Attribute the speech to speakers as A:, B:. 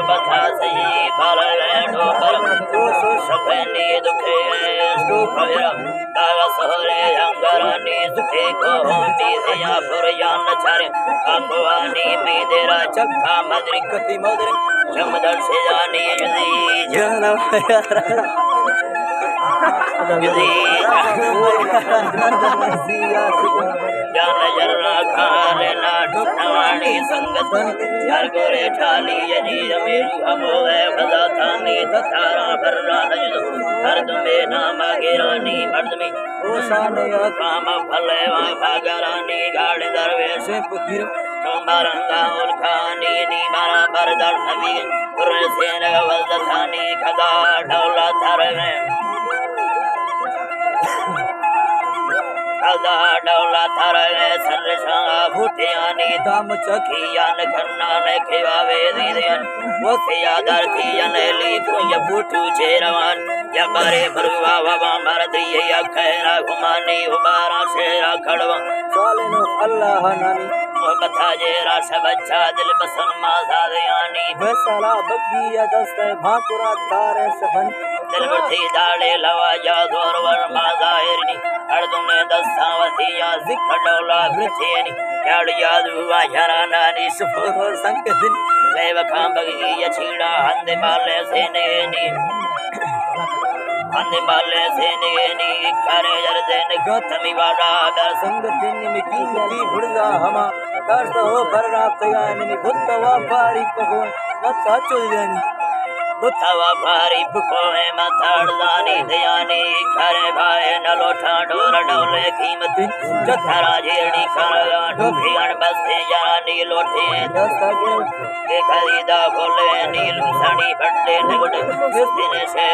A: बथा सही फल ठोकर सो सफेनी दुखे स्टूफर दागा सहरे अंगरानी सुखे को होती सया फुरयान छारे अंगवानी बीदेरा चक्का मदरी कति मदरी जमदर से जानी युदी जाना जान जरा खाले ना ठुकवानी संगत यार गोरे ठाली यजी मेरू हमोए फजा थानी ततारा भर्रा नजद हर तुम्हे नाम गिरानी मर्द में ओसाने काम फले वा भागरानी गाड़ दरवेश पुकिर चंबारंगा उल खानी नी मारा बरदर नबी पुरे सेन वल्द थानी खदा ढौला थर में खदा ढौला थर में सरसा भूटियानी दम चखियान खन्ना ने खिवावे दीदेन वो सिया दरती अनेली कुय फूटू चेरवान या बारे भरवा बाबा मरदी या खैरा घुमानी उबारा शेरा खड़वा सोलेनो अल्लाह नानी बता जेरा सब अच्छा दिल बसन माजादियानी बसला बगिया दस्ते भाकुरा तारे सबन दिल बर्थी दाड़े लवा जा जोर वर माजाहिरनी हर तुमने दस्तावतिया जिक्र डौला ब्रचेनी याड़ याद हुआ शरानानी सुफोर संक दिन लेव खां बगिया छीड़ा हंदे माले से नेनी हंदे माले से नेनी करे जरदेन गौतमी वाला दर संग दिन मिकी ली भुड़दा हमा दर्द हो बरना तयानी भुतवा पारी पको मता चुलनी भुतवा पारी पको है मताड़दानी दयानी करे भाई नलोठा डोर डोले कीमत चथरा जेड़ी करया ढोखी अणबस्ते यानी लोठे दस्तगल के खरीदा बोले नील सड़ी फटले निगुट किसने से